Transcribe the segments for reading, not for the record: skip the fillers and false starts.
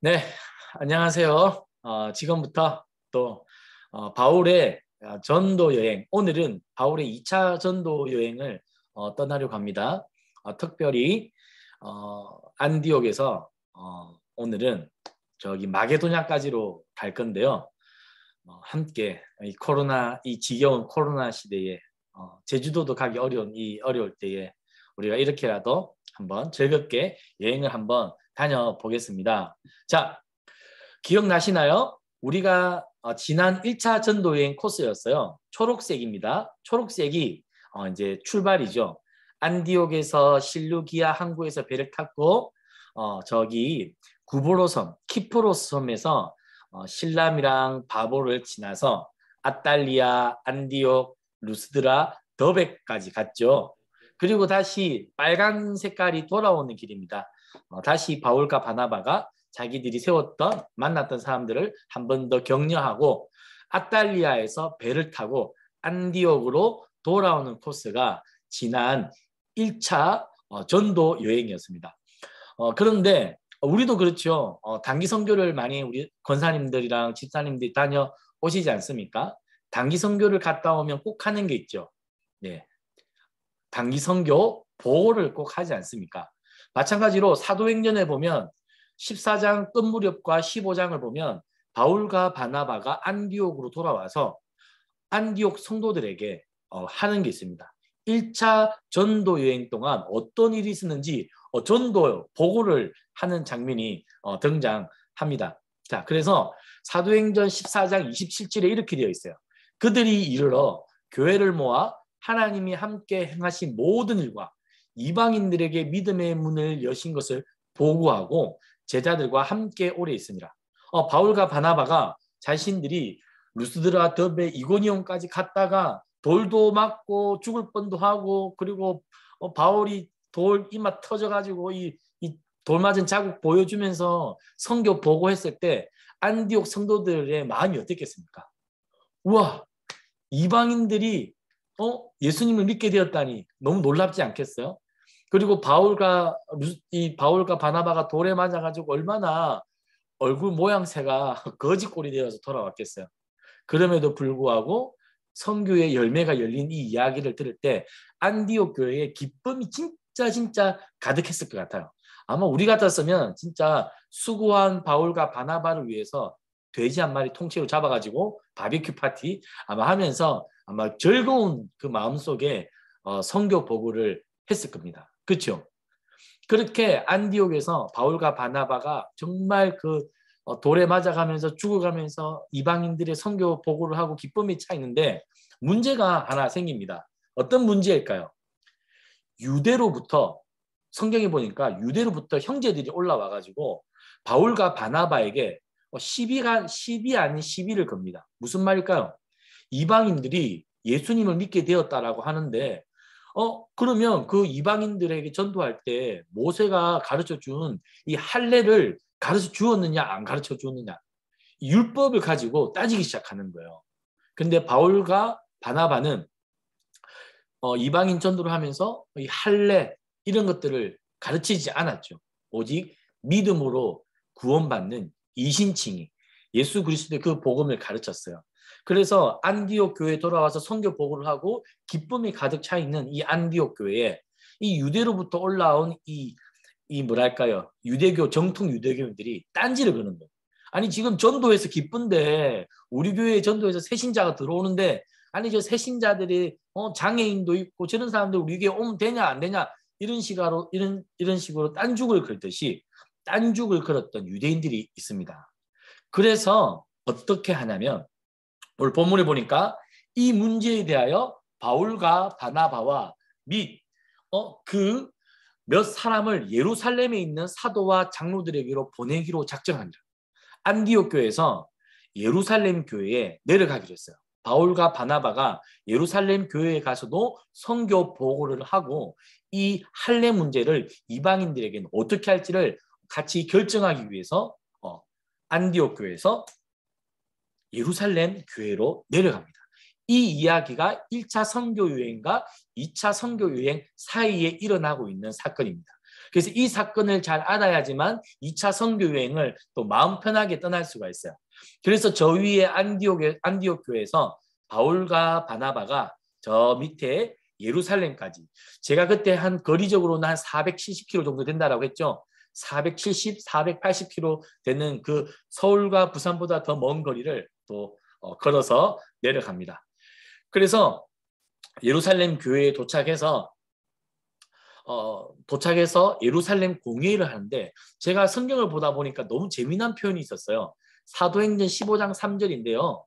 네, 안녕하세요. 지금부터 또 바울의 전도 여행, 오늘은 바울의 2차 전도 여행을 떠나려고 합니다. 특별히 안디옥에서 오늘은 저기 마게도냐까지로 갈 건데요. 함께 이 지겨운 코로나 시대에 제주도도 가기 어려울 때에 우리가 이렇게라도 한번 즐겁게 여행을 한번 다녀보겠습니다. 자, 기억나시나요? 우리가 지난 1차 전도 여행 코스였어요. 초록색입니다. 초록색이 이제 출발이죠. 안디옥에서 실루기아 항구에서 배를 탔고 저기 구브로섬, 키프로스 섬에서 실람이랑 바보를 지나서 아탈리아, 안디옥, 루스드라, 더베까지 갔죠. 그리고 다시 빨간 색깔이 돌아오는 길입니다. 다시 바울과 바나바가 자기들이 만났던 사람들을 한 번 더 격려하고 아탈리아에서 배를 타고 안디옥으로 돌아오는 코스가 지난 1차 전도 여행이었습니다. 그런데 우리도 그렇죠. 단기 선교를 많이 우리 권사님들이랑 집사님들이 다녀오시지 않습니까? 단기 선교를 갔다 오면 꼭 하는 게 있죠. 네, 단기 선교 보호를 꼭 하지 않습니까? 마찬가지로 사도행전에 보면 14장 끝 무렵과 15장을 보면 바울과 바나바가 안디옥으로 돌아와서 안디옥 성도들에게 하는 게 있습니다. 1차 전도 여행 동안 어떤 일이 있었는지 전도 보고를 하는 장면이 등장합니다. 자, 그래서 사도행전 14장 27절에 이렇게 되어 있어요. 그들이 이르러 교회를 모아 하나님이 함께 행하신 모든 일과 이방인들에게 믿음의 문을 여신 것을 보고하고 제자들과 함께 오래 있습니다. 바울과 바나바가 자신들이 루스드라, 더베, 이고니온까지 갔다가 돌도 맞고 죽을 뻔도 하고 그리고 바울이 돌 이마 터져가지고 이 돌 맞은 자국 보여주면서 선교 보고했을 때 안디옥 성도들의 마음이 어땠겠습니까? 우와, 이방인들이 예수님을 믿게 되었다니 너무 놀랍지 않겠어요? 그리고 바울과 바나바가 돌에 맞아가지고 얼마나 얼굴 모양새가 거지꼴이 되어서 돌아왔겠어요. 그럼에도 불구하고 선교의 열매가 열린 이 이야기를 들을 때 안디옥 교회에 기쁨이 진짜 가득했을 것 같아요. 아마 우리 같았으면 진짜 수고한 바울과 바나바를 위해서 돼지 한 마리 통째로 잡아가지고 바비큐 파티 아마 하면서 아마 즐거운 그 마음속에 선교 보고를 했을 겁니다. 그렇죠? 그렇게 안디옥에서 바울과 바나바가 정말 그 돌에 맞아가면서 죽어가면서 이방인들의 선교 보고를 하고 기쁨이 차 있는데 문제가 하나 생깁니다. 어떤 문제일까요? 유대로부터 성경에 보니까 유대로부터 형제들이 올라와가지고 바울과 바나바에게 시비 아닌 시비를 겁니다. 무슨 말일까요? 이방인들이 예수님을 믿게 되었다라고 하는데 그러면 그 이방인들에게 전도할 때 모세가 가르쳐 준 이 할례를 가르쳐 주었느냐 안 가르쳐 주었느냐 율법을 가지고 따지기 시작하는 거예요. 근데 바울과 바나바는 이방인 전도를 하면서 이 할례 이런 것들을 가르치지 않았죠. 오직 믿음으로 구원받는 이신칭이 예수 그리스도의 그 복음을 가르쳤어요. 그래서 안디옥 교회에 돌아와서 선교 보고를 하고 기쁨이 가득 차 있는 이 안디옥 교회에 이 유대로부터 올라온 이 뭐랄까요? 정통 유대교인들이 딴지를 거는 거예요. 아니 지금 전도에서 기쁜데 우리 교회에 전도에서 새신자가 들어오는데 아니 저 새신자들이 장애인도 있고 저런 사람들 우리 교회 오면 되냐 안 되냐 이런 식으로 딴죽을 걸듯이 딴죽을 걸었던 유대인들이 있습니다. 그래서 어떻게 하냐면 오늘 본문에 보니까 이 문제에 대하여 바울과 바나바와 및 그 몇 사람을 예루살렘에 있는 사도와 장로들에게로 보내기로 작정합니다. 안디옥 교회에서 예루살렘 교회에 내려가기로 했어요. 바울과 바나바가 예루살렘 교회에 가서도 선교 보고를 하고 이 할례 문제를 이방인들에게는 어떻게 할지를 같이 결정하기 위해서 안디옥 교회에서 예루살렘 교회로 내려갑니다. 이 이야기가 1차 선교 여행과 2차 선교 여행 사이에 일어나고 있는 사건입니다. 그래서 이 사건을 잘 알아야지만 2차 선교 여행을 또 마음 편하게 떠날 수가 있어요. 그래서 저 위에 안디옥 교회에서 바울과 바나바가 저 밑에 예루살렘까지, 제가 그때 한 거리적으로는 한 470km 정도 된다라고 했죠. 470, 480km 되는 그 서울과 부산보다 더 먼 거리를 또 걸어서 내려갑니다. 그래서 예루살렘 교회에 도착해서 예루살렘 공회를 하는데, 제가 성경을 보다 보니까 너무 재미난 표현이 있었어요. 사도행전 15장 3절인데요.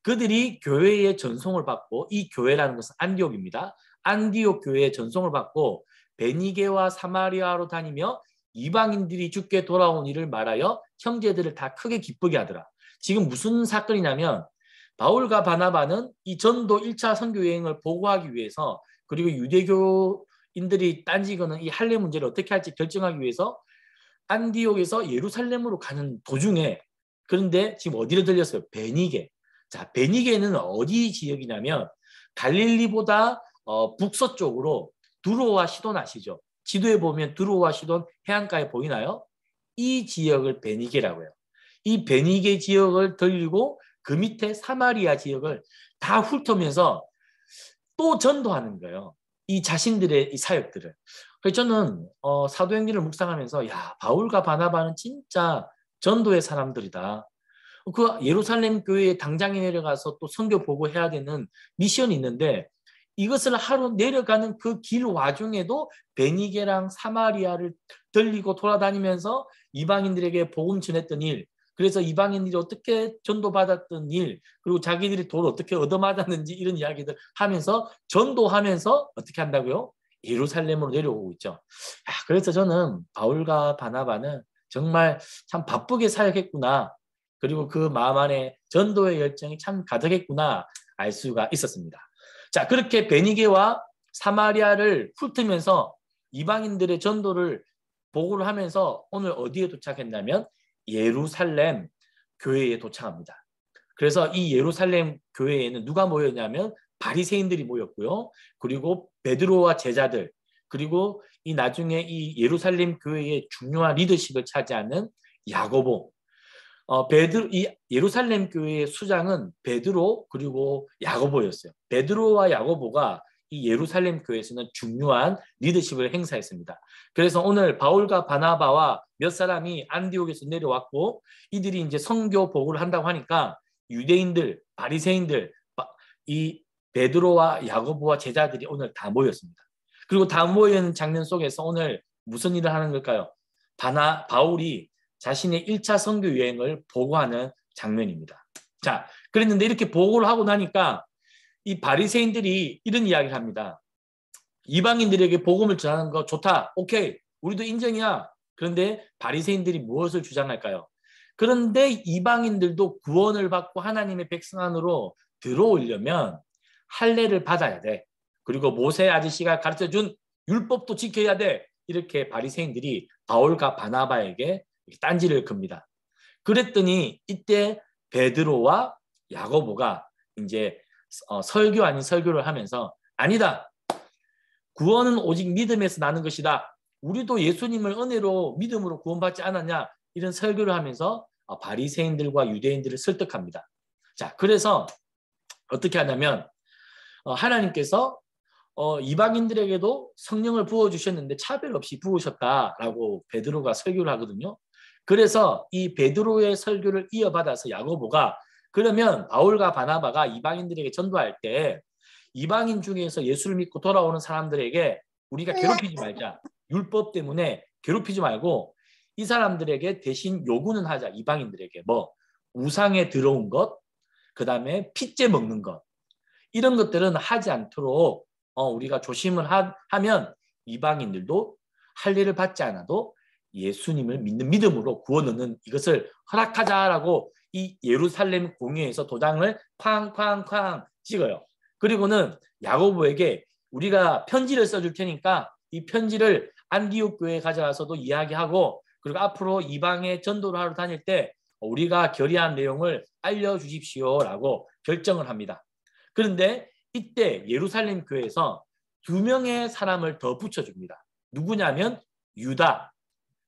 그들이 교회의 전송을 받고, 이 교회라는 것은 안디옥입니다. 안디옥 교회의 전송을 받고 베니게와 사마리아로 다니며 이방인들이 주께 돌아온 일을 말하여 형제들을 다 크게 기쁘게 하더라. 지금 무슨 사건이냐면, 바울과 바나바는 이 전도 1차 선교 여행을 보고하기 위해서, 그리고 유대교인들이 딴지거는 이 할례 문제를 어떻게 할지 결정하기 위해서 안디옥에서 예루살렘으로 가는 도중에, 그런데 지금 어디로 들렸어요? 베니게. 자, 베니게는 어디 지역이냐면 갈릴리보다 북서쪽으로 두로와 시돈 아시죠? 지도에 보면 두로와 시돈 해안가에 보이나요? 이 지역을 베니게라고 해요. 이 베니게 지역을 들리고 그 밑에 사마리아 지역을 다 훑으면서 또 전도하는 거예요. 이 자신들의 이 사역들을. 그래서 저는 사도행전을 묵상하면서, 야, 바울과 바나바는 진짜 전도의 사람들이다. 그 예루살렘 교회에 당장에 내려가서 또 선교 보고 해야 되는 미션이 있는데, 이것을 하러 내려가는 그 길 와중에도 베니게랑 사마리아를 들리고 돌아다니면서 이방인들에게 복음 전했던 일, 그래서 이방인들이 어떻게 전도받았던 일, 그리고 자기들이 돈을 어떻게 얻어맞았는지 이런 이야기들 하면서 전도하면서 어떻게 한다고요? 예루살렘으로 내려오고 있죠. 그래서 저는 바울과 바나바는 정말 참 바쁘게 사역했구나, 그리고 그 마음 안에 전도의 열정이 참 가득했구나 알 수가 있었습니다. 자, 그렇게 베니게와 사마리아를 훑으면서 이방인들의 전도를 보고를 하면서 오늘 어디에 도착했냐면 예루살렘 교회에 도착합니다. 그래서 이 예루살렘 교회에는 누가 모였냐면 바리새인들이 모였고요. 그리고 베드로와 제자들, 그리고 이 나중에 이 예루살렘 교회의 중요한 리더십을 차지하는 야고보, 이 예루살렘 교회의 수장은 베드로 그리고 야고보였어요. 베드로와 야고보가 이 예루살렘 교회에서는 중요한 리더십을 행사했습니다. 그래서 오늘 바울과 바나바와 몇 사람이 안디옥에서 내려왔고, 이들이 이제 선교 보고를 한다고 하니까 유대인들, 바리새인들, 이 베드로와 야고보와 제자들이 오늘 다 모였습니다. 그리고 다 모이는 장면 속에서 오늘 무슨 일을 하는 걸까요? 바울이 자신의 1차 선교 여행을 보고하는 장면입니다. 자, 그랬는데 이렇게 보고를 하고 나니까 이 바리새인들이 이런 이야기를 합니다. 이방인들에게 복음을 전하는 거 좋다. 오케이. 우리도 인정이야. 그런데 바리새인들이 무엇을 주장할까요? 그런데 이방인들도 구원을 받고 하나님의 백성 안으로 들어오려면 할례를 받아야 돼. 그리고 모세 아저씨가 가르쳐준 율법도 지켜야 돼. 이렇게 바리새인들이 바울과 바나바에게 딴지를 겁니다. 그랬더니 이때 베드로와 야고보가 이제 설교 아닌 설교를 하면서, 아니다. 구원은 오직 믿음에서 나는 것이다. 우리도 예수님을 은혜로 믿음으로 구원받지 않았냐. 이런 설교를 하면서 바리새인들과 유대인들을 설득합니다. 자, 그래서 어떻게 하냐면 하나님께서 이방인들에게도 성령을 부어주셨는데 차별 없이 부으셨다라고 베드로가 설교를 하거든요. 그래서 이 베드로의 설교를 이어받아서 야고보가, 그러면 바울과 바나바가 이방인들에게 전도할 때 이방인 중에서 예수를 믿고 돌아오는 사람들에게 우리가 괴롭히지 말자. 율법 때문에 괴롭히지 말고 이 사람들에게 대신 요구는 하자. 이방인들에게 우상에 들어온 것, 그 다음에 핏째 먹는 것, 이런 것들은 하지 않도록 우리가 조심을 하면 이방인들도 할례를 받지 않아도 예수님을 믿는 믿음으로 구원 얻는 이것을 허락하자라고 이 예루살렘 공회에서 도장을 쾅쾅쾅 찍어요. 그리고는 야고보에게 우리가 편지를 써줄 테니까 이 편지를 안디옥 교회에 가져가서도 이야기하고, 그리고 앞으로 이방에 전도를 하러 다닐 때 우리가 결의한 내용을 알려주십시오라고 결정을 합니다. 그런데 이때 예루살렘 교회에서 2명의 사람을 더 붙여줍니다. 누구냐면 유다,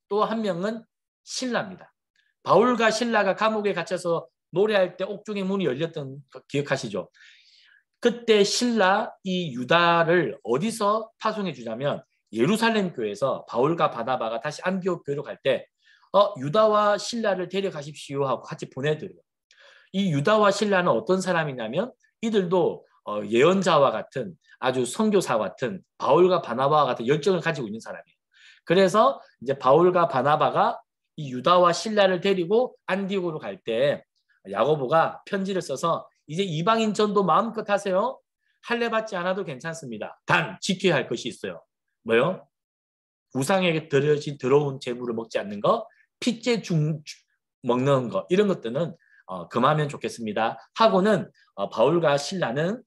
또 한 명은 실라입니다. 바울과 실라가 감옥에 갇혀서 노래할 때 옥중의 문이 열렸던 거 기억하시죠? 그때 실라 이 유다를 어디서 파송해 주냐면 예루살렘 교회에서 바울과 바나바가 다시 안디옥 교회로 갈 때 유다와 실라를 데려가십시오 하고 같이 보내드려요. 이 유다와 실라는 어떤 사람이냐면 이들도 예언자와 같은 아주 선교사와 같은 바울과 바나바와 같은 열정을 가지고 있는 사람이에요. 그래서 이제 바울과 바나바가 이 유다와 실라를 데리고 안디옥으로 갈 때 야고보가 편지를 써서 이제 이방인 전도 마음껏 하세요. 할례 받지 않아도 괜찮습니다. 단 지켜야 할 것이 있어요. 뭐요? 우상에게 드려진 더러운 재물을 먹지 않는 거, 핏째 먹는 거 이런 것들은 금하면 좋겠습니다. 하고는 바울과 실라는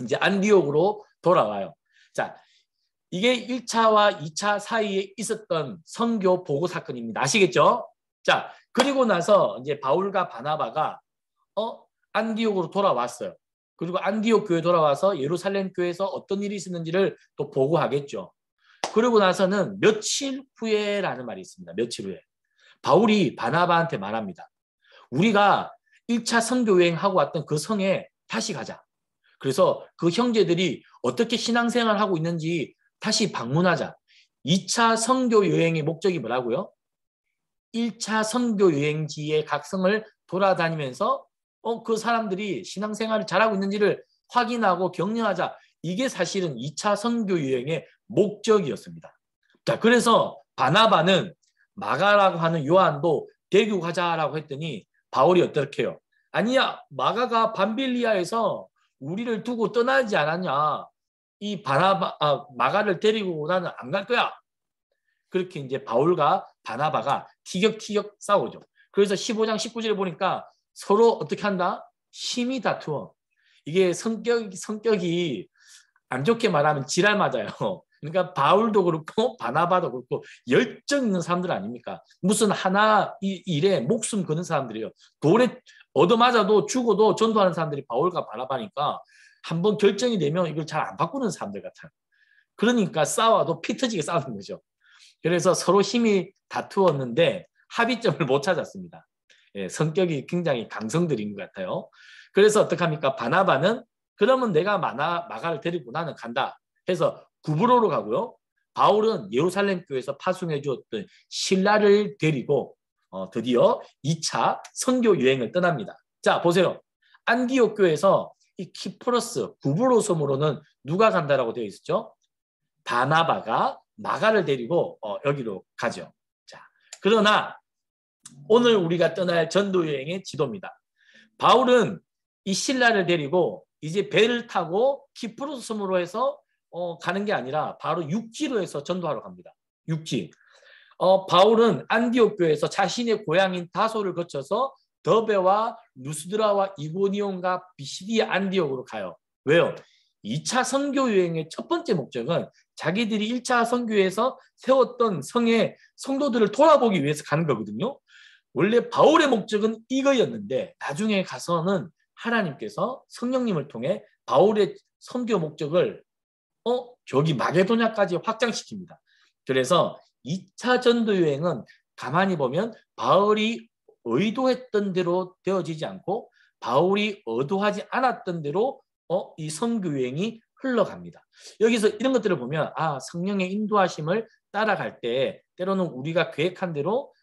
이제 안디옥으로 돌아와요. 자, 이게 1차와 2차 사이에 있었던 선교 보고 사건입니다. 아시겠죠? 자, 그리고 나서 이제 바울과 바나바가 안디옥으로 돌아왔어요. 그리고 안디옥 교회 돌아와서 예루살렘 교회에서 어떤 일이 있었는지를 또 보고하겠죠. 그리고 나서는 며칠 후에라는 말이 있습니다. 며칠 후에. 바울이 바나바한테 말합니다. 우리가 1차 선교 여행하고 왔던 그 성에 다시 가자. 그래서 그 형제들이 어떻게 신앙생활을 하고 있는지 다시 방문하자. 2차 선교 여행의 목적이 뭐라고요? 1차 선교 여행지의 각 성을 돌아다니면서 그 사람들이 신앙생활을 잘하고 있는지를 확인하고 격려하자. 이게 사실은 2차 선교 여행의 목적이었습니다. 자, 그래서 바나바는 마가라고 하는 요한도 데리고 가자라고 했더니 바울이 어떻게 해요? 아니야, 마가가 밤빌리아에서 우리를 두고 떠나지 않았냐. 이 마가를 데리고 나는 안 갈 거야. 그렇게 이제 바울과 바나바가 티격티격 싸우죠. 그래서 15장 19절에 보니까 서로 어떻게 한다? 심히 다투어. 이게 성격이 안 좋게 말하면 지랄 맞아요. 그러니까 바울도 그렇고 바나바도 그렇고 열정 있는 사람들 아닙니까? 무슨 하나 일에 목숨 거는 사람들이에요. 돌에 얻어맞아도 죽어도 전도하는 사람들이 바울과 바나바니까 한번 결정이 되면 이걸 잘 안 바꾸는 사람들 같아요. 그러니까 싸워도 피 터지게 싸우는 거죠. 그래서 서로 힘이 다투었는데 합의점을 못 찾았습니다. 예, 성격이 굉장히 강성들인 것 같아요. 그래서 어떡합니까? 바나바는 그러면 내가 마가를 데리고 나는 간다 해서 구브로로 가고요. 바울은 예루살렘 교회에서 파송해 주었던 실라를 데리고 드디어 2차 선교 여행을 떠납니다. 자, 보세요. 안디옥 교회에서 이 키프로스 구브로 섬으로는 누가 간다라고 되어 있었죠? 바나바가 마가를 데리고 여기로 가죠. 자, 그러나 오늘 우리가 떠날 전도 여행의 지도입니다. 바울은 이 실라를 데리고 이제 배를 타고 키프로스 섬으로 해서 가는 게 아니라 바로 육지로 해서 전도하러 갑니다. 육지. 바울은 안디옥 교회에서 자신의 고향인 다소를 거쳐서 더베와 루스드라와 이고니온과 비시디아 안디옥으로 가요. 왜요? 2차 선교 여행의 첫 번째 목적은 자기들이 1차 선교에서 세웠던 성의 성도들을 돌아보기 위해서 가는 거거든요. 원래 바울의 목적은 이거였는데 나중에 가서는 하나님께서 성령님을 통해 바울의 선교 목적을 저기 마게도냐까지 확장시킵니다. 그래서 2차 전도 여행은 가만히 보면 바울이 의도했던 대로 되어지지 않고 바울이 의도하지 않았던 대로 이 선교 여행이 흘러갑니다. 여기서 이런 것들을 보면 성령의 인도하심을 따라갈 때 때로는 우리가 계획한 대로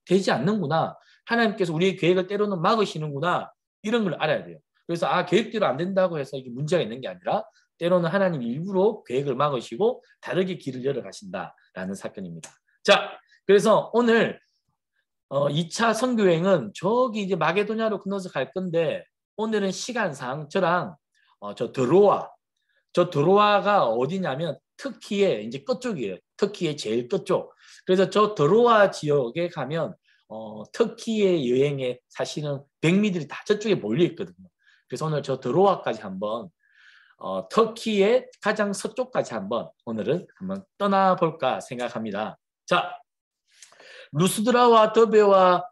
되지 않는구나. 하나님께서 우리의 계획을 때로는 막으시는구나. 이런 걸 알아야 돼요. 그래서 계획대로 안 된다고 해서 이게 문제가 있는 게 아니라 때로는 하나님 일부러 계획을 막으시고 다르게 길을 열어가신다라는 사건입니다. 자, 그래서 오늘 2차 선교여행은 저기 이제 마게도냐로 건너서 갈 건데 오늘은 시간상 저랑 저 드로아가 어디냐면 터키의 이제 끝쪽이에요. 터키의 제일 끝쪽. 그래서 저 드로아 지역에 가면 터키의 여행에 사실은 백미들이 다 저쪽에 몰려 있거든요. 그래서 오늘 저 드로아까지 한번 터키의 가장 서쪽까지 오늘은 한번 떠나볼까 생각합니다. 자, 루스드라와 더베와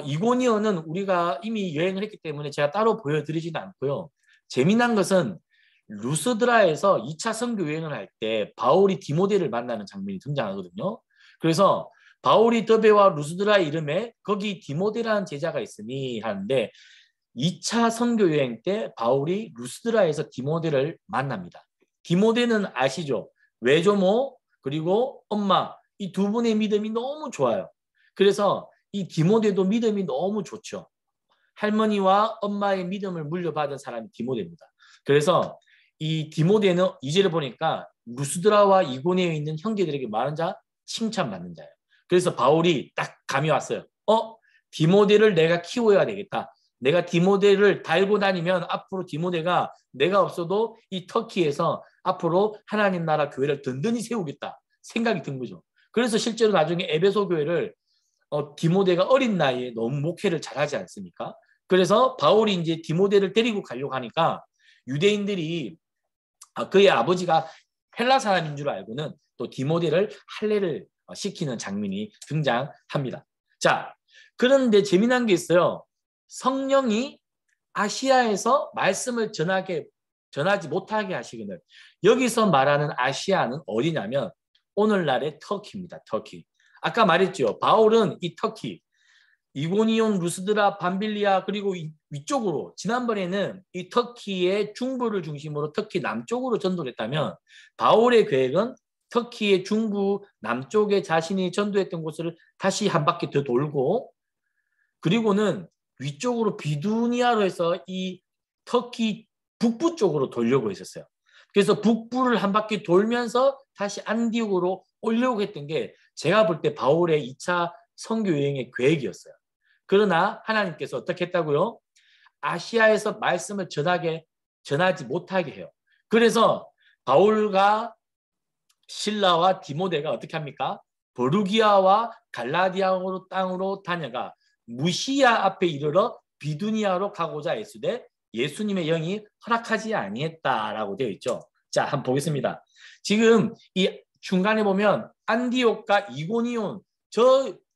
이고니온은 우리가 이미 여행을 했기 때문에 제가 따로 보여드리지는 않고요. 재미난 것은 루스드라에서 2차 선교 여행을 할 때 바울이 디모데를 만나는 장면이 등장하거든요. 그래서 바울이 더베와 루스드라 이름에 거기 디모데라는 제자가 있으니 하는데 2차 선교 여행 때 바울이 루스드라에서 디모데를 만납니다. 디모데는 아시죠? 외조모 그리고 엄마 이 두 분의 믿음이 너무 좋아요. 그래서 이 디모데도 믿음이 너무 좋죠. 할머니와 엄마의 믿음을 물려받은 사람이 디모데입니다. 그래서 이 디모데는 2절을 보니까 루스드라와 이고니에 있는 형제들에게 말한 자, 칭찬받는 자예요. 그래서 바울이 딱 감이 왔어요. 디모데를 내가 키워야 되겠다. 내가 디모데를 달고 다니면 앞으로 디모데가 내가 없어도 이 터키에서 앞으로 하나님 나라 교회를 든든히 세우겠다 생각이 든 거죠. 그래서 실제로 나중에 에베소 교회를 디모데가 어린 나이에 너무 목회를 잘하지 않습니까? 그래서 바울이 이제 디모데를 데리고 가려고 하니까 유대인들이 그의 아버지가 헬라 사람인 줄 알고는 또 디모데를 할례를 시키는 장면이 등장합니다. 자, 그런데 재미난 게 있어요. 성령이 아시아에서 말씀을 전하지 못하게 하시기는 여기서 말하는 아시아는 어디냐면 오늘날의 터키입니다. 터키. 아까 말했죠. 바울은 이 터키, 이고니온, 루스드라, 밤빌리아 그리고 위쪽으로 지난번에는 이 터키의 중부를 중심으로 터키 남쪽으로 전도를 했다면 바울의 계획은 터키의 중부 남쪽에 자신이 전도했던 곳을 다시 한 바퀴 더 돌고 그리고는 위쪽으로 비두니아로 해서 이 터키 북부 쪽으로 돌려고 했었어요. 그래서 북부를 한 바퀴 돌면서 다시 안디옥으로 오려고 했던 게 제가 볼 때 바울의 2차 선교 여행의 계획이었어요. 그러나 하나님께서 어떻게 했다고요? 아시아에서 말씀을 전하지 못하게 해요. 그래서 바울과 실라와 디모데가 어떻게 합니까? 버루기아와 갈라디아로 땅으로 다녀가 무시아 앞에 이르러 비두니아로 가고자 했으되 예수님의 영이 허락하지 아니했다라고 되어 있죠. 자, 한번 보겠습니다. 지금 이 중간에 보면 안디옥과 이고니온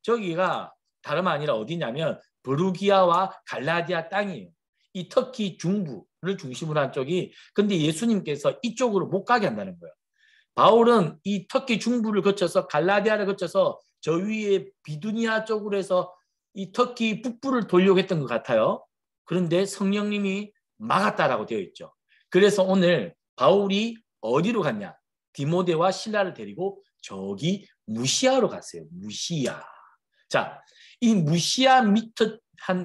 저기가 다름 아니라 어디냐면 버루기아와 갈라디아 땅이에요. 이 터키 중부를 중심으로 한 쪽이 근데 예수님께서 이쪽으로 못 가게 한다는 거예요. 바울은 이 터키 중부를 거쳐서 갈라디아를 거쳐서 저 위에 비두니아 쪽으로 해서 이 터키 북부를 돌려고 했던 것 같아요. 그런데 성령님이 막았다라고 되어 있죠. 그래서 오늘 바울이 어디로 갔냐? 디모데와 실라를 데리고 저기 무시아로 갔어요. 무시아. 자, 이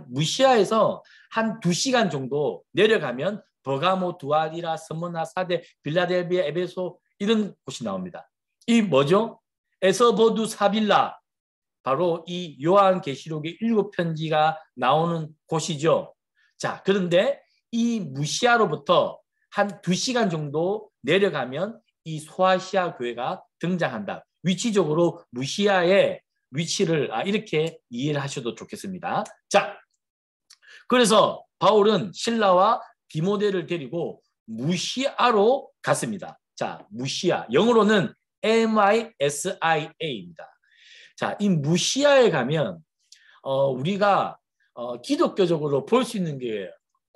무시아에서 한 2시간 정도 내려가면 버가모, 두아디라, 스무나, 사데, 빌라델비아, 에베소 이런 곳이 나옵니다. 이 뭐죠? 에서버두 사빌라 바로 이 요한계시록의 7편지가 나오는 곳이죠. 자, 그런데 이 무시아로부터 한 2시간 정도 내려가면 이 소아시아 교회가 등장한다. 위치적으로 무시아의 위치를 이렇게 이해를 하셔도 좋겠습니다. 자, 그래서 바울은 실라와 디모데를 데리고 무시아로 갔습니다. 자, 무시아. 영어로는 MISIA입니다. 자, 이 무시아에 가면 우리가 기독교적으로 볼 수 있는 게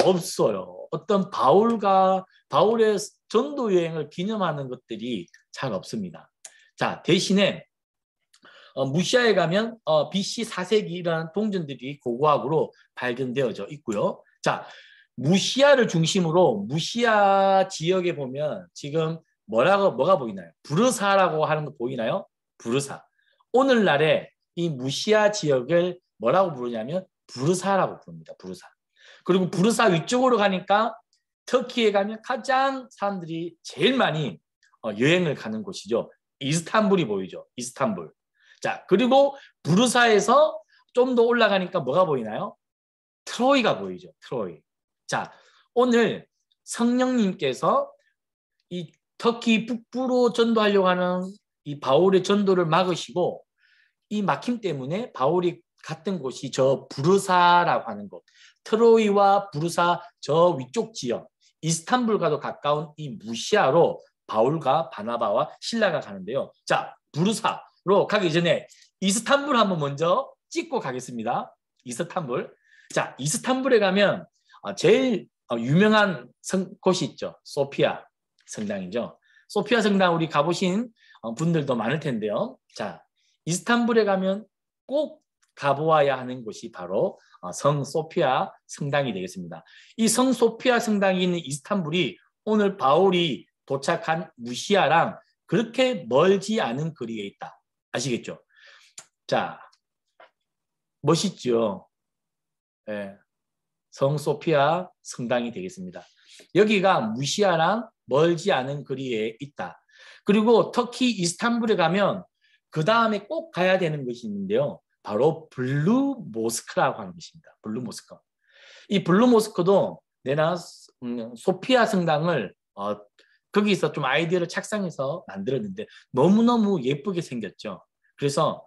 없어요. 어떤 바울의 전도 여행을 기념하는 것들이 잘 없습니다. 자, 대신에 무시아에 가면 BC 4세기라는 동전들이 고고학으로 발견되어져 있고요. 자, 무시아를 중심으로 무시아 지역에 보면 지금 뭐가 보이나요? 부르사라고 하는 거 보이나요? 부르사. 오늘날에 이 무시아 지역을 뭐라고 부르냐면 부르사라고 부릅니다. 부르사. 그리고 부르사 위쪽으로 가니까 터키에 가면 가장 사람들이 제일 많이 여행을 가는 곳이죠. 이스탄불이 보이죠. 이스탄불. 자, 그리고 부르사에서 좀 더 올라가니까 뭐가 보이나요? 트로이가 보이죠. 트로이. 자, 오늘 성령님께서 이 터키 북부로 전도하려고 하는 이 바울의 전도를 막으시고 이 막힘 때문에 바울이 갔던 곳이 저 부르사라고 하는 곳, 트로이와 부르사 저 위쪽 지역, 이스탄불과도 가까운 이 무시아로 바울과 바나바와 실라가 가는데요. 자, 부르사로 가기 전에 이스탄불 한번 먼저 찍고 가겠습니다. 이스탄불. 자, 이스탄불에 가면 제일 유명한 곳이 있죠. 소피아 성당이죠. 소피아 성당 우리 가보신 분들도 많을 텐데요. 자, 이스탄불에 가면 꼭 가보아야 하는 곳이 바로 성 소피아 성당이 되겠습니다. 이 성 소피아 성당이 있는 이스탄불이 오늘 바울이 도착한 무시아랑 그렇게 멀지 않은 거리에 있다. 아시겠죠? 자, 멋있죠? 네. 성 소피아 성당이 되겠습니다. 여기가 무시아랑 멀지 않은 거리에 있다. 그리고 터키 이스탄불에 가면 그 다음에 꼭 가야 되는 것이 있는데요. 바로 블루 모스크라고 하는 것입니다. 블루 모스크. 이 블루 모스크도 내가 소피아 성당을 거기서 좀 아이디어를 착상해서 만들었는데 너무너무 예쁘게 생겼죠. 그래서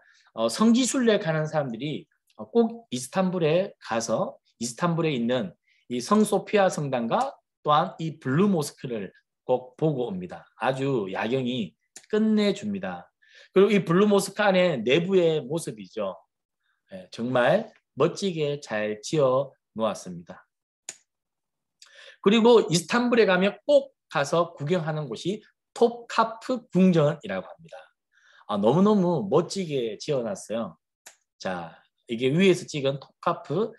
성지순례 가는 사람들이 꼭 이스탄불에 가서 이스탄불에 있는 이 성소피아 성당과 또한 이 블루 모스크를 꼭 보고 옵니다. 아주 야경이 끝내줍니다. 그리고 이 블루 모스크 안에 내부의 모습이죠. 네, 정말 멋지게 잘 지어 놓았습니다. 그리고 이스탄불에 가면 꼭 가서 구경하는 곳이 톱카프 궁전이라고 합니다. 너무너무 멋지게 지어놨어요. 자, 이게 위에서 찍은 톱카프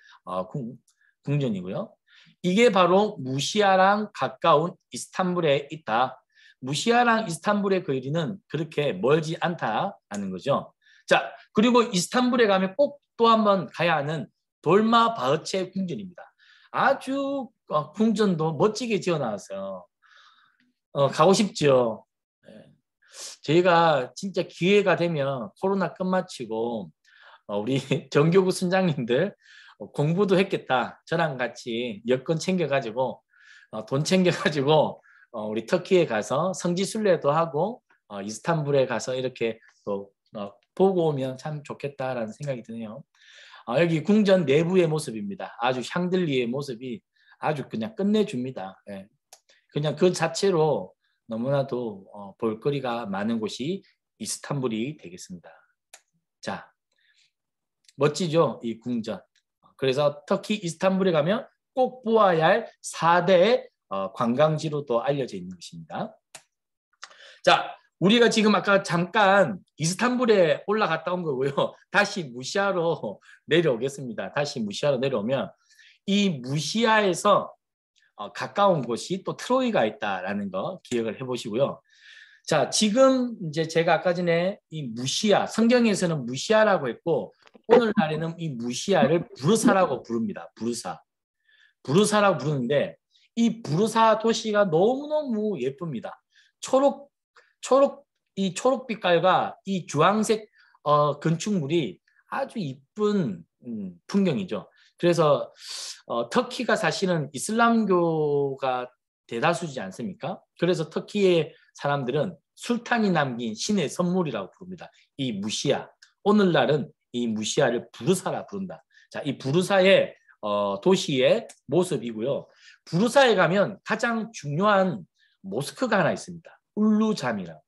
궁전이고요. 이게 바로 무시아랑 가까운 이스탄불에 있다. 무시아랑 이스탄불의 거리는 그렇게 멀지 않다는 거죠. 자, 그리고 이스탄불에 가면 꼭 또 한번 가야 하는 돌마바흐체 궁전입니다. 아주 궁전도 멋지게 지어놨어요. 가고 싶죠. 네. 저희가 진짜 기회가 되면 코로나 끝마치고 우리 정교구 순장님들 공부도 했겠다. 저랑 같이 여권 챙겨가지고 돈 챙겨가지고 우리 터키에 가서 성지순례도 하고 이스탄불에 가서 이렇게 또 보고 오면 참 좋겠다라는 생각이 드네요. 여기 궁전 내부의 모습입니다. 아주 샹들리의 모습이 아주 그냥 끝내줍니다. 예. 그냥 그 자체로 너무나도 볼거리가 많은 곳이 이스탄불이 되겠습니다. 자, 멋지죠? 이 궁전. 그래서 터키 이스탄불에 가면 꼭 보아야 할 4대 관광지로 또 알려져 있는 것입니다. 자, 우리가 지금 아까 잠깐 이스탄불에 올라갔다 온 거고요. 다시 무시아로 내려오겠습니다. 다시 무시아로 내려오면 이 무시아에서 가까운 곳이 또 트로이가 있다라는 거 기억을 해보시고요. 자, 지금 이제 제가 아까 전에 이 무시아, 성경에서는 무시아라고 했고 오늘날에는 이 무시아를 부르사라고 부릅니다. 부르사라고 부르는데 이 부르사 도시가 너무너무 예쁩니다. 이 초록빛깔과 이 주황색 건축물이 아주 이쁜 풍경이죠. 그래서 터키가 사실은 이슬람교가 대다수지 않습니까? 그래서 터키의 사람들은 술탄이 남긴 신의 선물이라고 부릅니다. 이 무시아. 오늘날은 이 무시아를 부르사라 부른다. 자, 이 부르사의 도시의 모습이고요. 부르사에 가면 가장 중요한 모스크가 하나 있습니다. 울루잠이라고.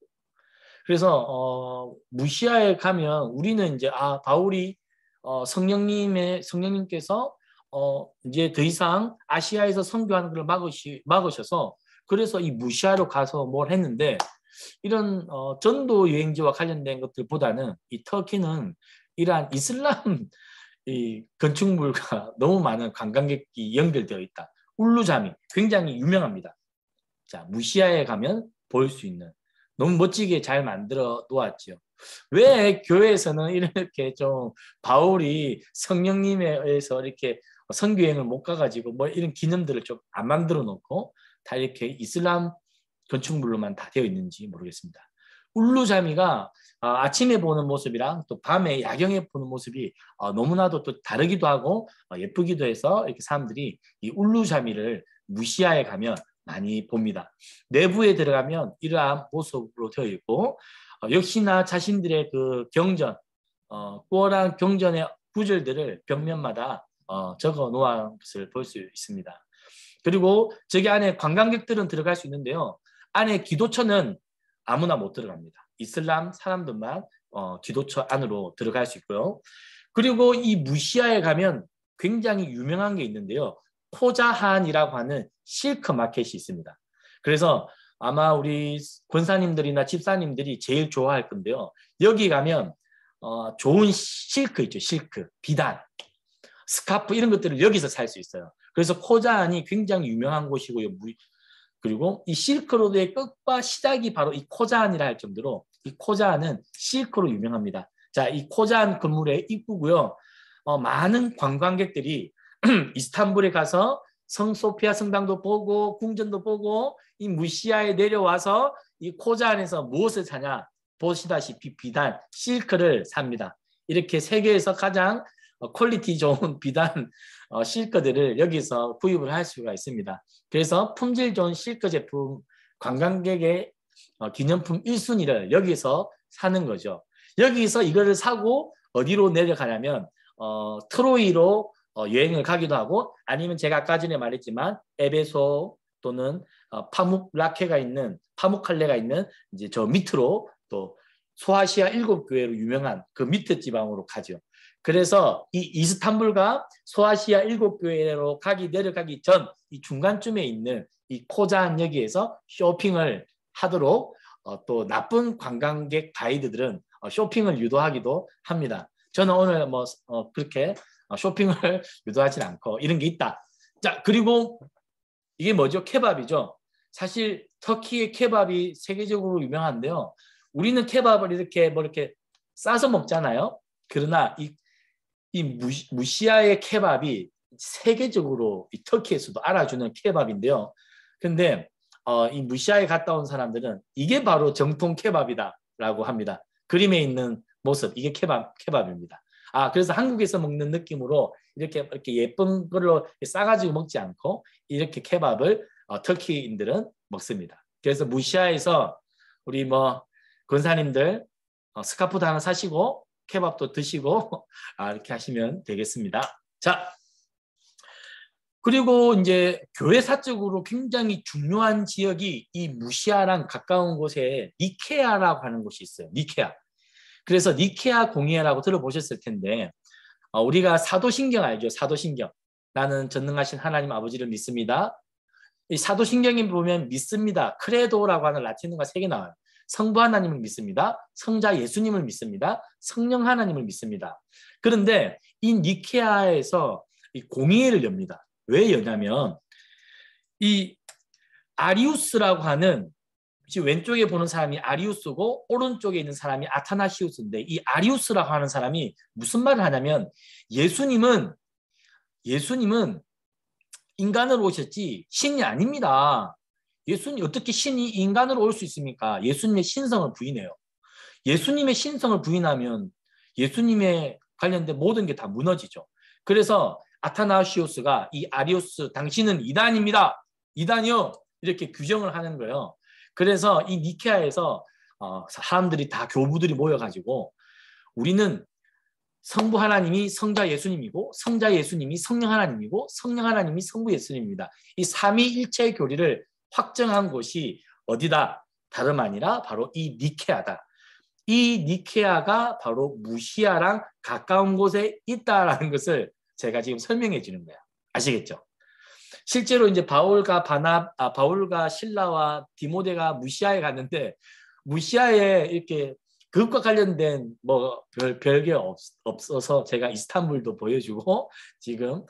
그래서 무시아에 가면 우리는 이제 바울이 성령님께서 이제 더 이상 아시아에서 선교하는 걸 막으셔서 그래서 이 무시아로 가서 뭘 했는데 이런 전도 여행지와 관련된 것들보다는 이 터키는 이러한 이슬람 이 건축물과 너무 많은 관광객이 연결되어 있다. 울루잠이 굉장히 유명합니다. 자, 무시아에 가면 볼 수 있는 너무 멋지게 잘 만들어 놓았죠. 왜 교회에서는 이렇게 좀 바울이 성령님에 의해서 이렇게 선교여행을 못 가가지고 뭐 이런 기념들을 좀 안 만들어 놓고 다 이렇게 이슬람 건축물로만 다 되어 있는지 모르겠습니다. 울루자미가 아침에 보는 모습이랑 또 밤에 야경에 보는 모습이 너무나도 또 다르기도 하고 예쁘기도 해서 이렇게 사람들이 이 울루자미를 무시아에 가면 많이 봅니다. 내부에 들어가면 이러한 모습으로 되어 있고 역시나 자신들의 그 경전, 꾸어란 경전의 구절들을 벽면마다 적어 놓은 것을 볼 수 있습니다. 그리고 저기 안에 관광객들은 들어갈 수 있는데요. 안에 기도처는 아무나 못 들어갑니다. 이슬람 사람들만 기도처 안으로 들어갈 수 있고요. 그리고 이 무시아에 가면 굉장히 유명한 게 있는데요. 코자한이라고 하는 실크 마켓이 있습니다. 그래서 아마 우리 권사님들이나 집사님들이 제일 좋아할 건데요. 여기 가면 좋은 실크 있죠. 실크, 비단, 스카프 이런 것들을 여기서 살 수 있어요. 그래서 코자한이 굉장히 유명한 곳이고요. 그리고 이 실크로드의 끝과 시작이 바로 이 코자한이라 할 정도로 이 코자한은 실크로 유명합니다. 자, 이 코자한 건물의 입구고요. 많은 관광객들이 이스탄불에 가서 성소피아 성당도 보고 궁전도 보고 이 무시아에 내려와서 이 코자한에서 무엇을 사냐 보시다시피 비단, 실크를 삽니다. 이렇게 세계에서 가장 퀄리티 좋은 비단 실크들을 여기서 구입을 할 수가 있습니다. 그래서 품질 좋은 실크 제품 관광객의 기념품 1순위를 여기서 사는 거죠. 여기서 이거를 사고 어디로 내려가냐면 트로이로 여행을 가기도 하고 아니면 제가 아까 전에 말했지만 에베소 또는 파묵라케가 있는 파묵칼레가 있는 이제 저 밑으로 또 소아시아 7교회로 유명한 그 밑에 지방으로 가죠. 그래서 이 이스탄불과 소아시아 7교회로 내려가기 전 이 중간쯤에 있는 이 코자한역에서 쇼핑을 하도록 또 나쁜 관광객 가이드들은 쇼핑을 유도하기도 합니다. 저는 오늘 그렇게 쇼핑을 유도하지는 않고 이런 게 있다. 자, 그리고 이게 뭐죠? 케밥이죠. 사실 터키의 케밥이 세계적으로 유명한데요. 우리는 케밥을 이렇게 싸서 먹잖아요. 그러나 이 무시아의 케밥이 세계적으로 이 터키에서도 알아주는 케밥인데요. 근데 이 무시아에 갔다 온 사람들은 이게 바로 정통 케밥이다라고 합니다. 그림에 있는 모습, 이게 케밥입니다. 그래서 한국에서 먹는 느낌으로 이렇게 예쁜 걸로 싸가지고 먹지 않고 이렇게 케밥을 터키인들은 먹습니다. 그래서 무시아에서 우리 권사님들 스카프도 하나 사시고 케밥도 드시고 이렇게 하시면 되겠습니다. 자, 그리고 이제 교회 사적으로 굉장히 중요한 지역이 이 무시아랑 가까운 곳에 니케아라고 하는 곳이 있어요. 니케아. 그래서 니케아 공예라고 들어보셨을 텐데 우리가 사도신경 알죠? 사도신경. 나는 전능하신 하나님 아버지를 믿습니다. 이 사도신경에 보면 믿습니다. 크레도라고 하는 라틴어가 3개 나와요. 성부 하나님을 믿습니다. 성자 예수님을 믿습니다. 성령 하나님을 믿습니다. 그런데 이 니케아에서 이 공예를 엽니다. 왜 여냐면 이 아리우스라고 하는 지금 왼쪽에 보는 사람이 아리우스고 오른쪽에 있는 사람이 아타나시우스인데 이 아리우스라고 하는 사람이 무슨 말을 하냐면 예수님은 인간으로 오셨지 신이 아닙니다. 예수님 어떻게 신이 인간으로 올 수 있습니까? 예수님의 신성을 부인해요. 예수님의 신성을 부인하면 예수님에 관련된 모든 게 다 무너지죠. 그래서 아타나시우스가 이 아리우스 당신은 이단입니다. 이단이요. 이렇게 규정을 하는 거예요. 그래서 이 니케아에서 사람들이 다 교부들이 모여가지고 우리는 성부 하나님이 성자 예수님이고 성자 예수님이 성령 하나님이고 성령 하나님이 성부 예수님입니다. 이 삼위일체 교리를 확정한 곳이 어디다? 다름 아니라 바로 이 니케아다. 이 니케아가 바로 무시아랑 가까운 곳에 있다라는 것을 제가 지금 설명해 주는 거예요. 아시겠죠? 실제로 이제 바울과 실라와 디모데가 무시아에 갔는데 무시아에 이렇게 그것과 관련된 별게 없어서 제가 이스탄불도 보여주고 지금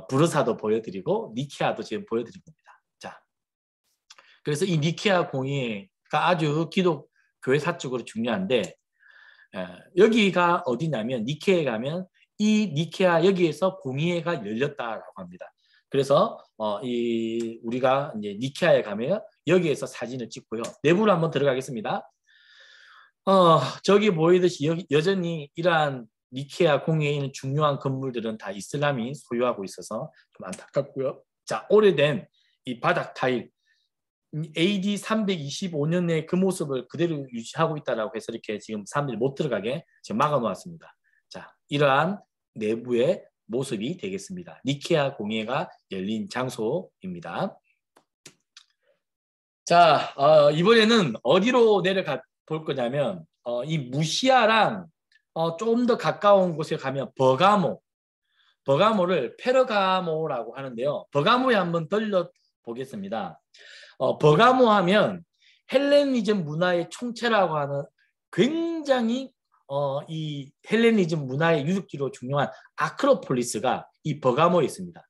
부르사도 보여드리고 니케아도 지금 보여드린 겁니다. 자, 그래서 이 니케아 공예가 아주 기독 교회 사적으로 중요한데 여기가 어디냐면 니케아에 가면 이 니케아 여기에서 공예가 열렸다라고 합니다. 그래서 우리가 이제 니케아에 가면 여기에서 사진을 찍고요. 내부로 한번 들어가겠습니다. 저기 보이듯이 여전히 이러한 니케아 공예에 있는 중요한 건물들은 다 이슬람이 소유하고 있어서 좀 안타깝고요. 자, 오래된 이 바닥 타일 AD 325년에 그 모습을 그대로 유지하고 있다라고 해서 이렇게 지금 사람들이 못 들어가게 지금 막아 놓았습니다. 자, 이러한 내부의 모습이 되겠습니다. 니케아 공예가 열린 장소입니다. 자, 이번에는 어디로 내려가 볼 거냐면 이 무시아랑 좀 더 가까운 곳에 가면 버가모 버가모를 페르가모라고 하는데요. 버가모에 한번 들려 보겠습니다. 버가모 하면 헬레니즘 문화의 총체라고 하는 굉장히 이 헬레니즘 문화의 유적지로 중요한 아크로폴리스가 이 버가모에 있습니다.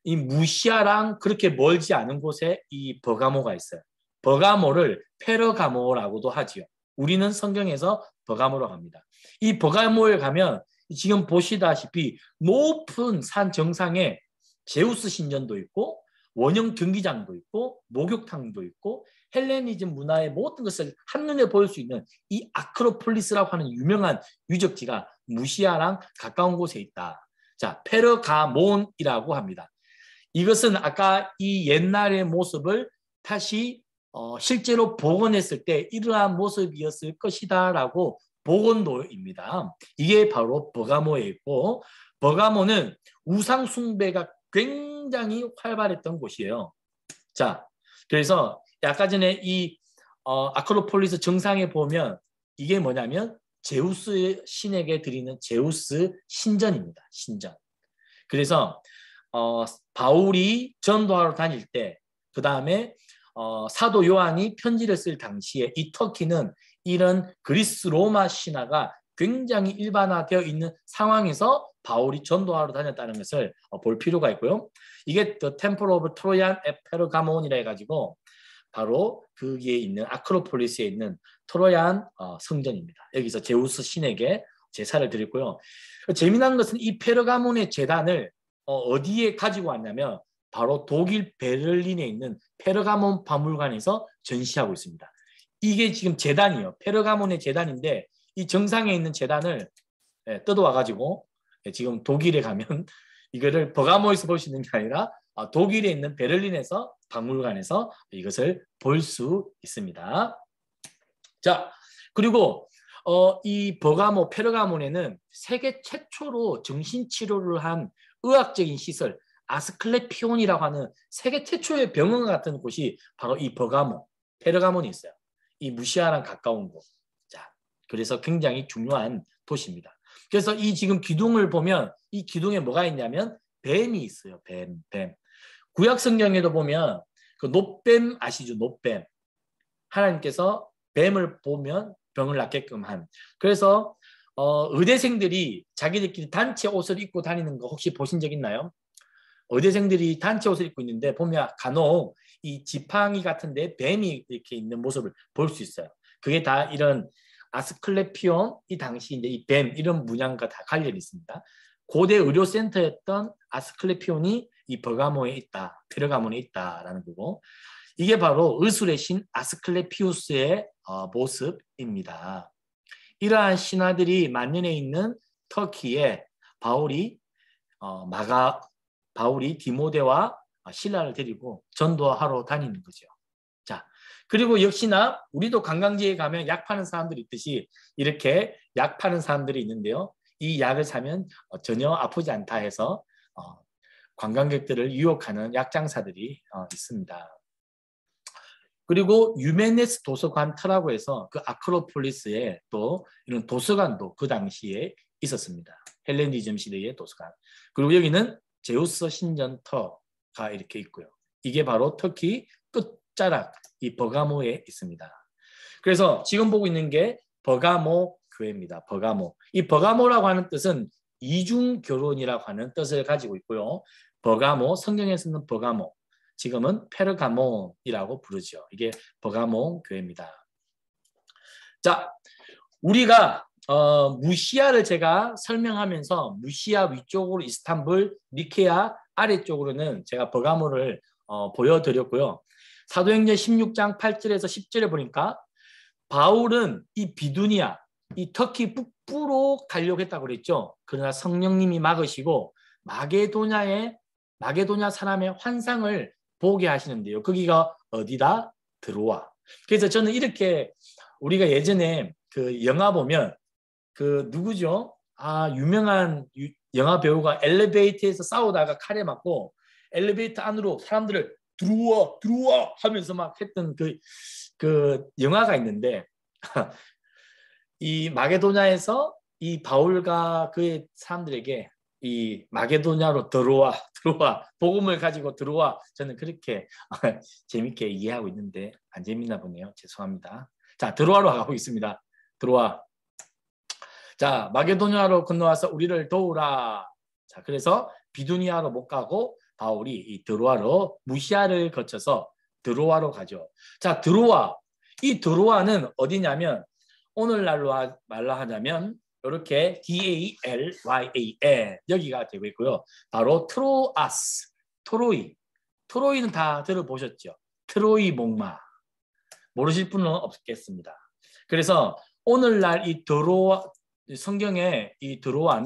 이 무시아랑 그렇게 멀지 않은 곳에 이 버가모가 있어요. 버가모를 페르가모라고도 하지요. 우리는 성경에서 버가모로 합니다. 이 버가모에 가면 지금 보시다시피 높은 산 정상에 제우스 신전도 있고 원형 경기장도 있고 목욕탕도 있고 헬레니즘 문화의 모든 것을 한눈에 보일 수 있는 이 아크로폴리스라고 하는 유명한 유적지가 무시아랑 가까운 곳에 있다. 자, 페르가몬이라고 합니다. 이것은 아까 이 옛날의 모습을 다시 실제로 복원했을 때 이러한 모습이었을 것이다라고 복원도입니다. 이게 바로 버가모에 있고 버가모는 우상 숭배가 굉장히 활발했던 곳이에요. 자, 그래서 아까 전에 이 아크로폴리스 정상에 보면 이게 뭐냐면 제우스 신에게 드리는 제우스 신전입니다. 신전. 그래서 바울이 전도하러 다닐 때, 그 다음에 사도 요한이 편지를 쓸 당시에 이 터키는 이런 그리스 로마 신화가 굉장히 일반화되어 있는 상황에서 바울이 전도하러 다녔다는 것을 볼 필요가 있고요. 이게 The Temple of Trojan at Pergamon이라 해가지고 바로 거기에 있는 아크로폴리스에 있는 트로얀 성전입니다. 여기서 제우스 신에게 제사를 드렸고요. 재미난 것은 이 페르가몬의 제단을 어디에 가지고 왔냐면 바로 독일 베를린에 있는 페르가몬 박물관에서 전시하고 있습니다. 이게 지금 제단이에요. 페르가몬의 제단인데 이 정상에 있는 제단을 뜯어와가지고 지금 독일에 가면 이거를 버가모에서 볼 수 있는 게 아니라 독일에 있는 베를린에서 박물관에서 이것을 볼 수 있습니다. 자, 그리고 이 버가모 페르가몬에는 세계 최초로 정신치료를 한 의학적인 시설 아스클레피온이라고 하는 세계 최초의 병원 같은 곳이 바로 이 버가모 페르가몬이 있어요. 이 무시아랑 가까운 곳. 자, 그래서 굉장히 중요한 도시입니다. 그래서 이 지금 기둥을 보면 이 기둥에 뭐가 있냐면 뱀이 있어요. 뱀. 구약 성경에도 보면 그 놋뱀 아시죠? 놋뱀. 하나님께서 뱀을 보면 병을 낫게끔 한. 그래서 의대생들이 자기들끼리 단체 옷을 입고 다니는 거 혹시 보신 적 있나요? 의대생들이 단체 옷을 입고 있는데 보면 간혹 이 지팡이 같은데 뱀이 이렇게 있는 모습을 볼 수 있어요. 그게 다 이런 아스클레피온 이 당시 이제 이 뱀 이런 문양과 다 관련이 있습니다. 고대 의료센터였던 아스클레피온이 이 버가모에 있다, 페르가몬에 있다라는 거고 이게 바로 의술의 신 아스클레피우스의 모습입니다. 이러한 신화들이 만연해 있는 터키에 바울이 디모데와 실라를 데리고 전도하러 다니는 거죠. 자, 그리고 역시나 우리도 관광지에 가면 약 파는 사람들이 있듯이 이렇게 약 파는 사람들이 있는데요. 이 약을 사면 전혀 아프지 않다 해서 관광객들을 유혹하는 약장사들이 있습니다. 그리고 유메네스 도서관터라고 해서 그 아크로폴리스에 또 이런 도서관도 그 당시에 있었습니다. 헬레니즘 시대의 도서관. 그리고 여기는 제우스 신전터가 이렇게 있고요. 이게 바로 터키 끝자락 이 버가모에 있습니다. 그래서 지금 보고 있는 게 버가모 교회입니다. 버가모. 이 버가모라고 하는 뜻은 이중 결혼이라고 하는 뜻을 가지고 있고요. 버가모, 성경에서는 버가모, 지금은 페르가몬이라고 부르죠. 이게 버가모 교회입니다. 자, 우리가 무시아를 제가 설명하면서 무시아 위쪽으로 이스탄불, 니케아 아래쪽으로는 제가 버가모를 보여드렸고요. 사도행전 16장 8절에서 10절에 보니까 바울은 이 비두니아, 이 터키 북부로 가려고 했다고 그랬죠. 그러나 성령님이 막으시고 마게도냐 사람의 환상을 보게 하시는데요. 거기가 어디다? 드로아. 그래서 저는 이렇게 우리가 예전에 그 영화 보면 그 누구죠? 유명한 영화 배우가 엘리베이터에서 싸우다가 칼에 맞고 엘리베이터 안으로 사람들을 들어와 하면서 막 했던 그 영화가 있는데 이 마게도냐에서 이 바울과 그의 사람들에게 이 마게도냐로 들어와 복음을 가지고 들어와. 저는 그렇게 재밌게 이해하고 있는데 안 재밌나 보네요. 죄송합니다. 자, 들어와로 가고 있습니다. 들어와. 자, 마게도냐로 건너와서 우리를 도우라. 자, 그래서 비두니아로 못 가고 바울이 이 드로아로 무시아를 거쳐서 드로아로 가죠. 자, 드로아. 이 드로아는 어디냐면 오늘날로 말로 하자면 이렇게 DALYAN 여기가 되고 있고요. 바로 트로아스, 트로이. 트로이는 다 들어보셨죠? 트로이 목마. 모르실 분은 없겠습니다. 그래서 오늘날 이 드로아 성경에 이 드로아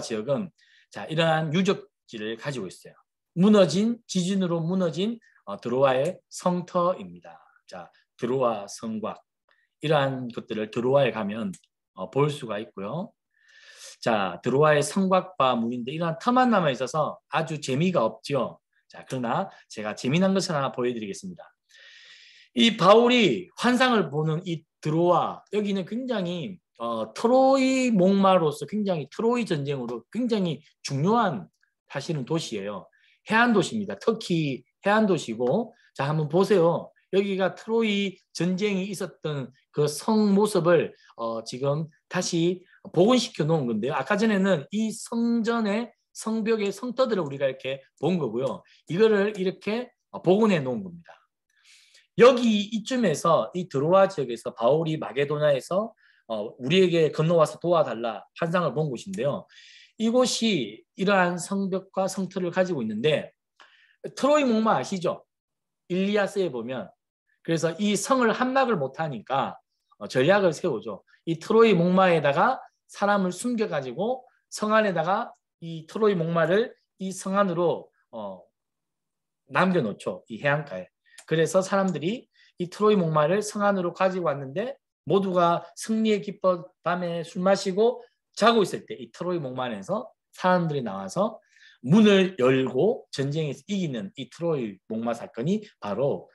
지역은 자, 이러한 유적지를 가지고 있어요. 무너진 지진으로 무너진 드로아의 성터입니다. 자, 드로아 성곽 이러한 것들을 드로아에 가면 볼 수가 있고요. 자, 드로아의 성곽과 문인데 이러한 터만 남아 있어서 아주 재미가 없죠. 자, 그러나 제가 재미난 것을 하나 보여드리겠습니다. 이 바울이 환상을 보는 이 드로아 여기는 굉장히 트로이 목마로서 굉장히 트로이 전쟁으로 굉장히 중요한 사실은 도시예요. 해안 도시입니다. 터키 해안 도시고 자 한번 보세요. 여기가 트로이 전쟁이 있었던 그 성 모습을 지금 다시 복원시켜 놓은 건데요. 아까 전에는 이 성전의 성벽의 성터들을 우리가 이렇게 본 거고요. 이거를 이렇게 복원해 놓은 겁니다. 여기 이쯤에서 이 드로아 지역에서 바울이 마게도냐에서 우리에게 건너와서 도와달라 환상을 본 곳인데요. 이곳이 이러한 성벽과 성터를 가지고 있는데 트로이 목마 아시죠? 일리아스에 보면 그래서 이 성을 함락을 못하니까 전략을 세우죠. 이 트로이 목마에다가 사람을 숨겨가지고 성 안에다가 이 트로이 목마를 이 성 안으로 남겨놓죠. 이 해안가에. 그래서 사람들이 이 트로이 목마를 성 안으로 가지고 왔는데 모두가 승리의 기뻐 밤에 술 마시고 자고 있을 때 이 트로이 목마 안에서 사람들이 나와서 문을 열고 전쟁에서 이기는 이 트로이 목마 사건이 바로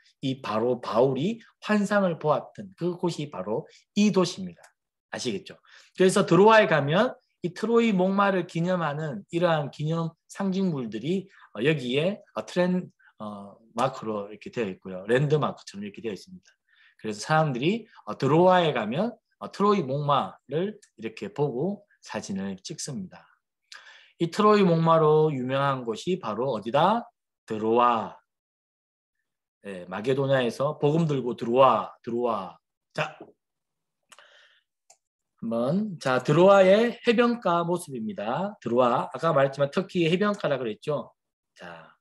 바울이 환상을 보았던 그곳이 바로 이 도시입니다. 아시겠죠? 그래서 드로아에 가면 이 트로이 목마를 기념하는 이러한 기념 상징물들이 여기에 마크로 이렇게 되어 있고요. 랜드마크처럼 이렇게 되어 있습니다. 그래서 사람들이 드로아에 가면 트로이 목마를 이렇게 보고 사진을 찍습니다. 이 트로이 목마로 유명한 곳이 바로 어디다? 드로아. 네, 마게도냐에서 복음 들고 드로아. 자, 자, 드로아의 해변가 모습입니다. 드로아, 아까 말했지만 터키의 해변가라 그랬죠. 자,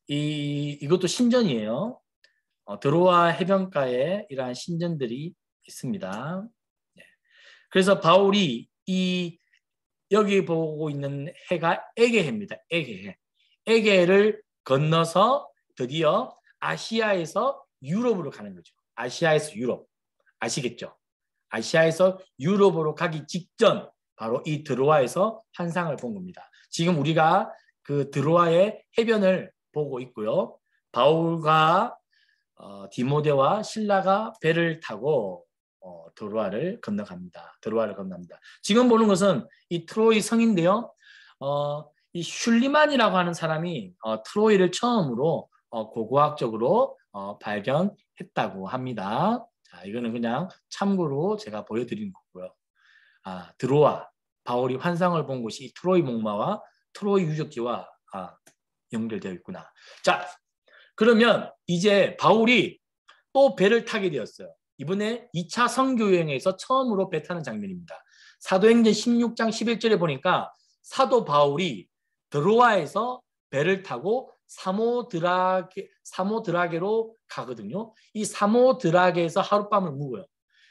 이것도 신전이에요. 드로아 해변가에 이러한 신전들이 있습니다. 네. 그래서 바울이 여기 보고 있는 해가 에게해입니다. 에게해. 에게해를 건너서 드디어 아시아에서 유럽으로 가는 거죠. 아시아에서 유럽. 아시겠죠? 아시아에서 유럽으로 가기 직전 바로 이 드로아에서 환상을 본 겁니다. 지금 우리가 그 드로아의 해변을 보고 있고요. 바울과 디모데와 실라가 배를 타고 드로아를 건너갑니다. 지금 보는 것은 이 트로이 성인데요. 이 슐리만이라고 하는 사람이 트로이를 처음으로 고고학적으로 발견했다고 합니다. 자, 이거는 그냥 참고로 제가 보여드린 거고요. 드로아, 바울이 환상을 본 곳이 이 트로이 목마와 트로이 유적지와 연결되어 있구나. 자, 그러면 이제 바울이 또 배를 타게 되었어요. 이번에 2차 선교 여행에서 처음으로 배 타는 장면입니다. 사도행전 16장 11절에 보니까 사도 바울이 드로아에서 배를 타고 사모드라게로 가거든요. 이 사모드라게에서 하룻밤을 묵어요.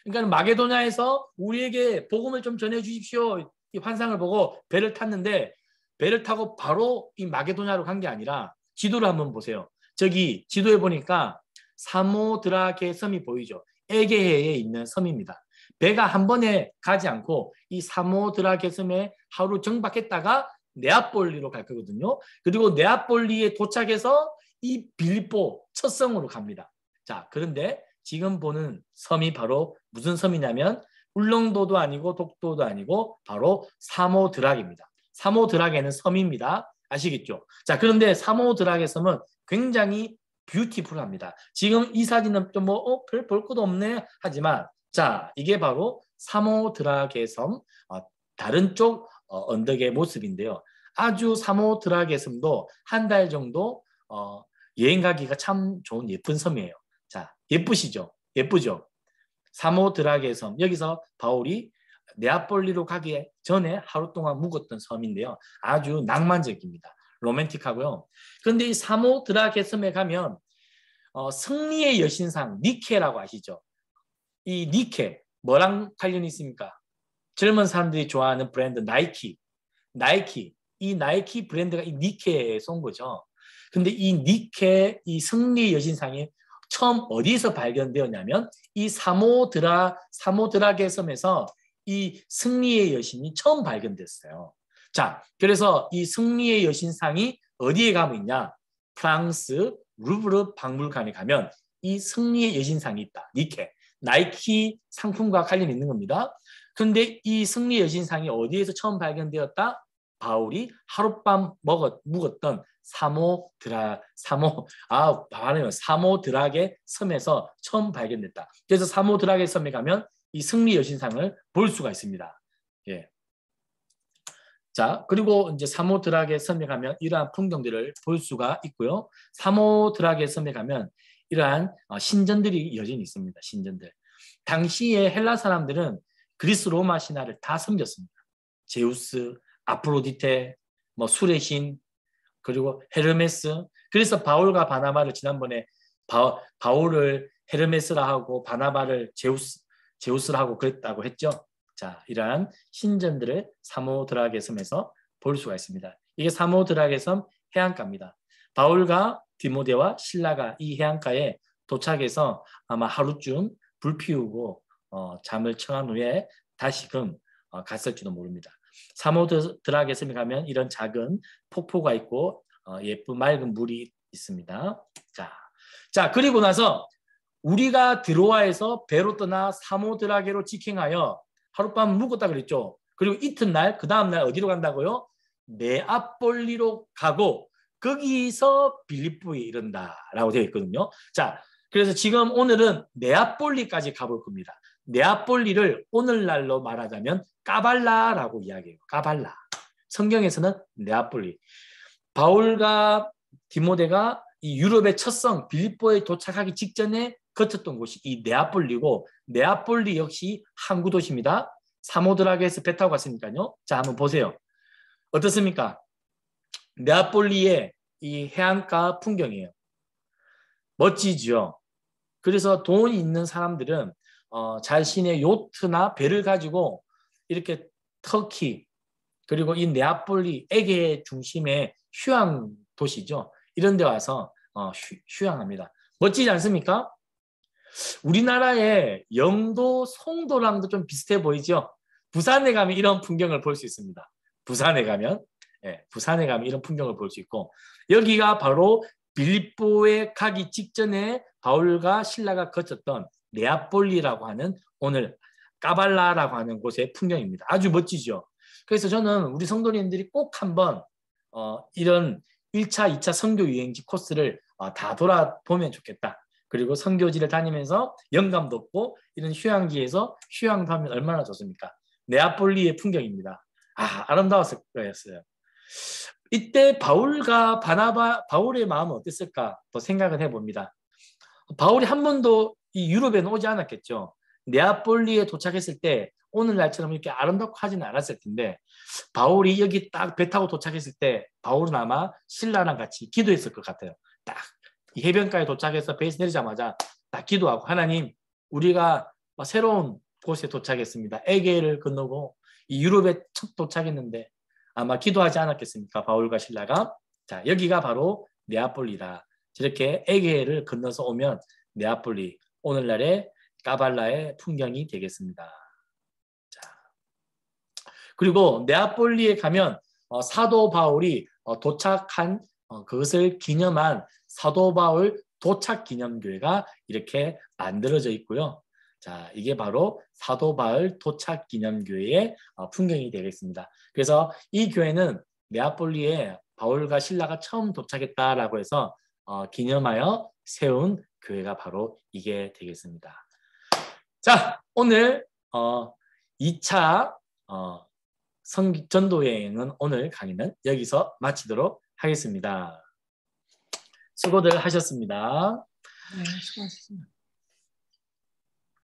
그러니까 마게도냐에서 우리에게 복음을 좀 전해 주십시오. 이 환상을 보고 배를 탔는데 배를 타고 바로 이 마게도냐로 간 게 아니라 지도를 한번 보세요. 저기 지도에 보니까 사모드라게 섬이 보이죠. 에게해에 있는 섬입니다. 배가 한 번에 가지 않고 이 사모드라게 섬에 하루 정박했다가 네아폴리로 갈 거거든요. 그리고 네아폴리에 도착해서 이 빌립보 첫 성으로 갑니다. 자, 그런데 지금 보는 섬이 바로 무슨 섬이냐면 울릉도도 아니고 독도도 아니고 바로 사모드락입니다. 사모드라게는 섬입니다. 아시겠죠? 자, 그런데 사모드라게 섬은 굉장히 뷰티풀합니다. 지금 이 사진은 좀 별 볼 것도 없네 하지만 자, 이게 바로 사모드라게 섬 다른 쪽 언덕의 모습인데요. 아주 사모드라게 섬도 한 달 정도 여행 가기가 참 좋은 예쁜 섬이에요. 자, 예쁘시죠? 예쁘죠? 사모드라게 섬. 여기서 바울이 네아폴리로 가기 전에 하루 동안 묵었던 섬인데요. 아주 낭만적입니다. 로맨틱하고요. 그런데 이 사모드라게 섬에 가면 승리의 여신상 니케라고 아시죠? 이 니케 뭐랑 관련이 있습니까? 젊은 사람들이 좋아하는 브랜드 나이키. 이 나이키 브랜드가 이 니케에 쏜 거죠. 근데 이 니케 이 승리의 여신상이 처음 어디서 발견되었냐면 이 사모드라게 섬에서 이 승리의 여신이 처음 발견됐어요. 자, 그래서 이 승리의 여신상이 어디에 가면 있냐? 프랑스 루브르 박물관에 가면 이 승리의 여신상이 있다. 니케. 나이키 상품과 관련이 있는 겁니다. 그런데 이 승리의 여신상이 어디에서 처음 발견되었다? 바울이 하룻밤 묵었던 사모드라게 섬에서 처음 발견됐다. 그래서 사모드라게 섬에 가면 이 승리 여신상을 볼 수가 있습니다. 예. 자, 그리고 이제 사모드라게 섬에 가면 이러한 풍경들을 볼 수가 있고요. 사모드라게 섬에 가면 이러한 신전들이 여전히 있습니다. 신전들. 당시에 헬라 사람들은 그리스 로마 신화를 다 섬겼습니다. 제우스, 아프로디테, 뭐 술의 신, 그리고 헤르메스. 그래서 바울과 바나바를 지난번에 바울을 헤르메스라 하고 바나바를 제우스라 하고 그랬다고 했죠. 자, 이러한 신전들을 사모드라게 섬에서 볼 수가 있습니다. 이게 사모드라게 섬 해안가입니다. 바울과 디모데와 실라가 이 해안가에 도착해서 아마 하루쯤 불 피우고 잠을 청한 후에 다시금 갔을지도 모릅니다. 사모드라게 섬에 가면 이런 작은 폭포가 있고 예쁜 맑은 물이 있습니다. 자, 그리고 나서 우리가 드로아에서 배로 떠나 사모드라게로 직행하여 하룻밤 묵었다 그랬죠. 그리고 이튿날 그 다음날 어디로 간다고요? 네아폴리로 가고 거기서 빌립보에 이른다라고 되어 있거든요. 자, 그래서 지금 오늘은 네아폴리까지 가볼 겁니다. 네아폴리를 오늘날로 말하자면 까발라라고 이야기해요. 까발라. 성경에서는 네아폴리. 바울과 디모데가 이 유럽의 첫 성 빌립보에 도착하기 직전에 거쳤던 곳이 이 네아폴리고 네아폴리 역시 항구 도시입니다. 사모드라게에서 배 타고 갔으니까요. 자, 한번 보세요. 어떻습니까? 네아폴리의 이 해안가 풍경이에요. 멋지죠? 그래서 돈이 있는 사람들은 자신의 요트나 배를 가지고 이렇게 터키 그리고 이 네아폴리 에게 중심의 휴양 도시죠. 이런 데 와서 휴양합니다. 멋지지 않습니까? 우리나라의 영도, 송도랑도 좀 비슷해 보이죠? 부산에 가면 이런 풍경을 볼 수 있습니다. 부산에 가면 이런 풍경을 볼 수 있고 여기가 바로 빌립보에 가기 직전에 바울과 실라가 거쳤던 네아폴리라고 하는 오늘 까발라라고 하는 곳의 풍경입니다. 아주 멋지죠? 그래서 저는 우리 성도님들이 꼭 한번 이런 1차, 2차 선교 유행지 코스를 다 돌아보면 좋겠다. 그리고 선교지를 다니면서 영감도 얻고 이런 휴양지에서 휴양도 하면 얼마나 좋습니까? 네아폴리의 풍경입니다. 아름다웠을 거였어요. 이때 바울과 바울의 마음은 어땠을까? 또 생각을 해봅니다. 바울이 한 번도 이 유럽에는 오지 않았겠죠. 네아폴리에 도착했을 때 오늘날처럼 이렇게 아름답고 하지는 않았을 텐데 바울이 여기 딱 배 타고 도착했을 때 바울은 아마 신라랑 같이 기도했을 것 같아요. 딱 이 해변가에 도착해서 배에서 내리자마자 딱 기도하고 하나님 우리가 새로운 곳에 도착했습니다. 에게를 건너고 이 유럽에 첫 도착했는데 아마 기도하지 않았겠습니까? 바울과 신라가. 자, 여기가 바로 네아폴리다. 저렇게 에게를 건너서 오면 네아폴리 오늘날의 까발라의 풍경이 되겠습니다. 자, 그리고 네아폴리에 가면 사도 바울이 도착한 그것을 기념한 사도 바울 도착 기념교회가 이렇게 만들어져 있고요. 자, 이게 바로 사도 바울 도착 기념교회의 풍경이 되겠습니다. 그래서 이 교회는 네아폴리에 바울과 신라가 처음 도착했다라고 해서 기념하여 세운 교회가 바로 이게 되겠습니다. 자, 오늘 2차 전도 여행은 오늘 강의는 여기서 마치도록 하겠습니다. 수고들 하셨습니다. 네, 수고하셨습니다.